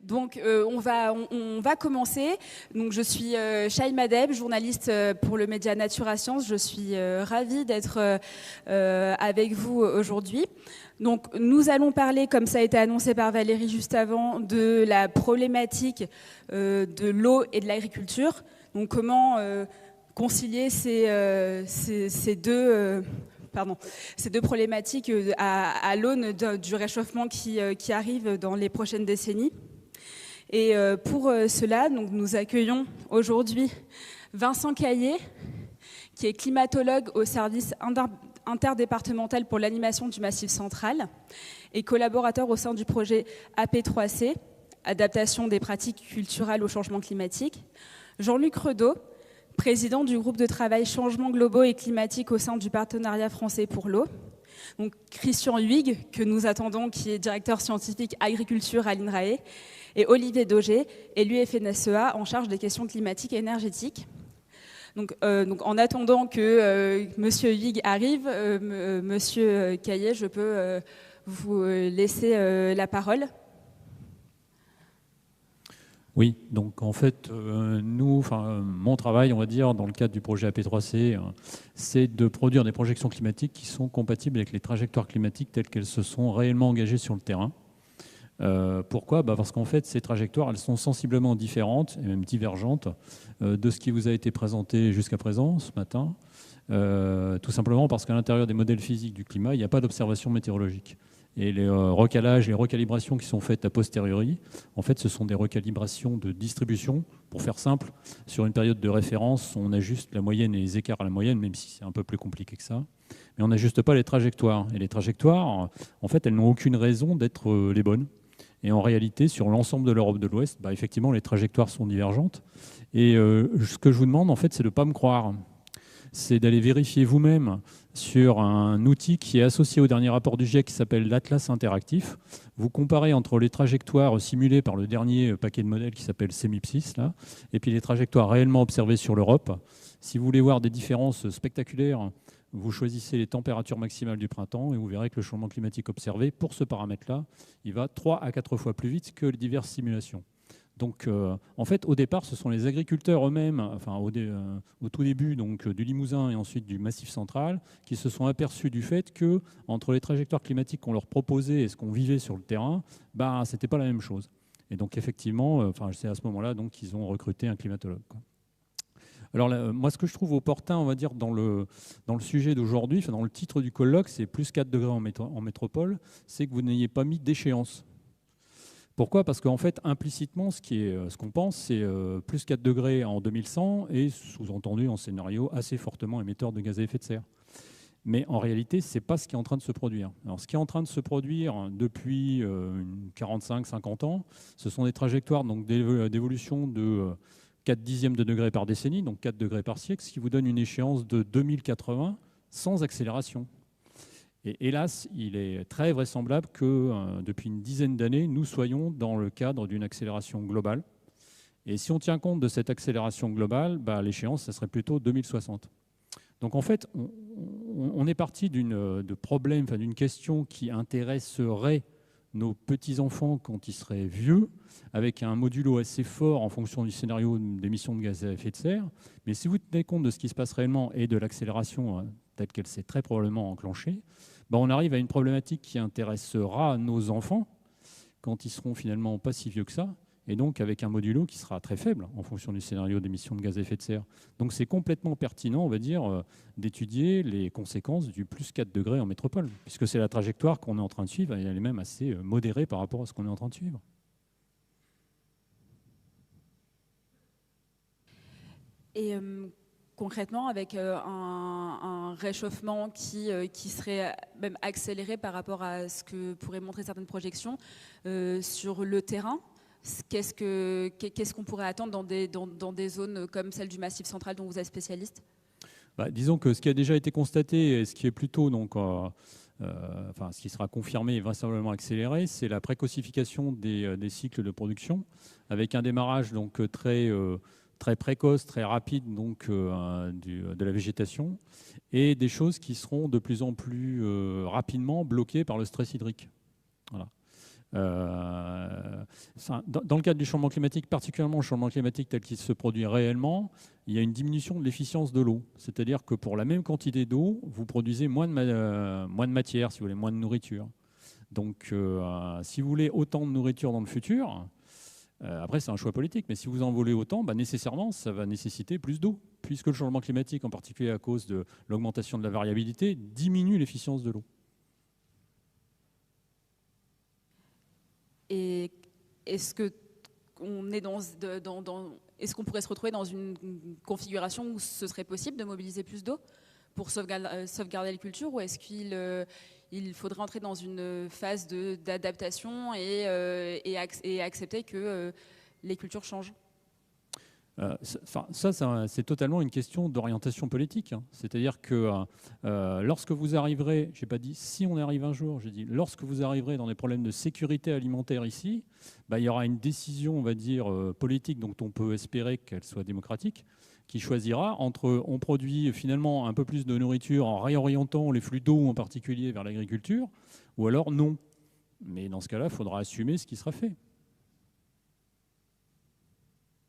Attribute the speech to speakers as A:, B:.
A: Donc on va commencer. Donc je suis Shaima Deb, journaliste pour le média Natura Science. Je suis ravie d'être avec vous aujourd'hui. Donc nous allons parler, comme ça a été annoncé par Valérie juste avant, de la problématique de l'eau et de l'agriculture. Donc comment concilier ces deux problématiques à l'aune du réchauffement qui arrive dans les prochaines décennies. Et pour cela, donc, nous accueillons aujourd'hui Vincent Caillé, qui est climatologue au service interdépartemental pour l'animation du Massif central et collaborateur au sein du projet AP3C, adaptation des pratiques culturelles au changement climatique. Jean-Luc Redeau, président du groupe de travail changements globaux et climatiques au sein du partenariat français pour l'eau. Donc Christian Huyghe, que nous attendons, qui est directeur scientifique agriculture à l'INRAE, et Olivier Dauger, élu FNSEA en charge des questions climatiques et énergétiques. Donc en attendant que Monsieur Huyghe arrive, Monsieur Caillé, je peux vous laisser la parole.
B: Oui, donc en fait, mon travail, on va dire, dans le cadre du projet AP3C, c'est de produire des projections climatiques qui sont compatibles avec les trajectoires climatiques telles qu'elles se sont réellement engagées sur le terrain. Pourquoi ? Parce qu'en fait, ces trajectoires, elles sont sensiblement différentes et même divergentes de ce qui vous a été présenté jusqu'à présent, ce matin, tout simplement parce qu'à l'intérieur des modèles physiques du climat, il n'y a pas d'observation météorologique. Et les recalages, les recalibrations qui sont faites a posteriori, en fait, ce sont des recalibrations de distribution. Pour faire simple, sur une période de référence, on ajuste la moyenne et les écarts à la moyenne, même si c'est un peu plus compliqué que ça. Mais on n'ajuste pas les trajectoires. Et les trajectoires, en fait, elles n'ont aucune raison d'être les bonnes. Et en réalité, sur l'ensemble de l'Europe de l'Ouest, effectivement, les trajectoires sont divergentes. Et ce que je vous demande, en fait, c'est de ne pas me croire. C'est d'aller vérifier vous-même sur un outil qui est associé au dernier rapport du GIEC qui s'appelle l'Atlas interactif. Vous comparez entre les trajectoires simulées par le dernier paquet de modèles qui s'appelle CEMIPSIS, là, et puis les trajectoires réellement observées sur l'Europe. Si vous voulez voir des différences spectaculaires, vous choisissez les températures maximales du printemps et vous verrez que le changement climatique observé, pour ce paramètre-là, il va 3 à 4 fois plus vite que les diverses simulations. Donc, en fait, au départ, ce sont les agriculteurs eux-mêmes, au tout début donc, du Limousin et ensuite du Massif central, qui se sont aperçus du fait que entre les trajectoires climatiques qu'on leur proposait et ce qu'on vivait sur le terrain, ce n'était pas la même chose. Et donc, effectivement, c'est à ce moment-là qu'ils ont recruté un climatologue, quoi. Alors, moi, ce que je trouve opportun, on va dire, dans le sujet d'aujourd'hui, dans le titre du colloque, c'est plus 4 degrés en métropole, c'est que vous n'ayez pas mis d'échéance. Pourquoi ? Parce qu'en fait, implicitement, ce qu'on pense, c'est plus 4 degrés en 2100 et sous-entendu en scénario assez fortement émetteur de gaz à effet de serre. Mais en réalité, ce n'est pas ce qui est en train de se produire. Alors, ce qui est en train de se produire depuis 45-50 ans, ce sont des trajectoires d'évolution de 4 dixièmes de degré par décennie, donc 4 degrés par siècle, ce qui vous donne une échéance de 2080 sans accélération. Et hélas, il est très vraisemblable que depuis une dizaine d'années, nous soyons dans le cadre d'une accélération globale. Et si on tient compte de cette accélération globale, l'échéance, ça serait plutôt 2060. Donc en fait, on est parti d'une question qui intéresserait nos petits-enfants quand ils seraient vieux, avec un modulo assez fort en fonction du scénario d'émissions de gaz à effet de serre. Mais si vous tenez compte de ce qui se passe réellement et de l'accélération telle qu'elle s'est très probablement enclenchée, on arrive à une problématique qui intéressera nos enfants quand ils seront finalement pas si vieux que ça, et donc avec un modulo qui sera très faible en fonction du scénario d'émissions de gaz à effet de serre. Donc c'est complètement pertinent, on va dire, d'étudier les conséquences du plus 4 degrés en métropole, puisque c'est la trajectoire qu'on est en train de suivre, et elle est même assez modérée par rapport à ce qu'on est en train de suivre.
A: Et concrètement, avec un réchauffement qui serait même accéléré par rapport à ce que pourraient montrer certaines projections sur le terrain, qu'est-ce qu'on pourrait attendre dans des zones comme celle du Massif central dont vous êtes spécialiste ?
B: Disons que ce qui a déjà été constaté et ce qui est plutôt ce qui sera confirmé et vraisemblablement accéléré, c'est la précocification des cycles de production avec un démarrage très précoce, très rapide de la végétation et des choses qui seront de plus en plus rapidement bloquées par le stress hydrique. Voilà. Dans le cadre du changement climatique, particulièrement le changement climatique tel qu'il se produit réellement, il y a une diminution de l'efficience de l'eau. C'est-à-dire que pour la même quantité d'eau, vous produisez moins de matière, si vous voulez, moins de nourriture. Donc, si vous voulez autant de nourriture dans le futur, après c'est un choix politique, mais si vous en voulez autant, nécessairement, ça va nécessiter plus d'eau, puisque le changement climatique, en particulier à cause de l'augmentation de la variabilité, diminue l'efficience de l'eau.
A: Et est-ce que est-ce qu'on pourrait se retrouver dans une configuration où ce serait possible de mobiliser plus d'eau pour sauvegarder les cultures, ou est-ce qu'il faudrait entrer dans une phase d'adaptation et accepter que les cultures changent?
B: C'est totalement une question d'orientation politique. C'est-à-dire que lorsque vous arriverez, je n'ai pas dit si on arrive un jour, j'ai dit lorsque vous arriverez dans des problèmes de sécurité alimentaire ici, il y aura une décision, on va dire, politique, dont on peut espérer qu'elle soit démocratique, qui choisira entre on produit finalement un peu plus de nourriture en réorientant les flux d'eau en particulier vers l'agriculture, ou alors non. Mais dans ce cas-là, il faudra assumer ce qui sera fait.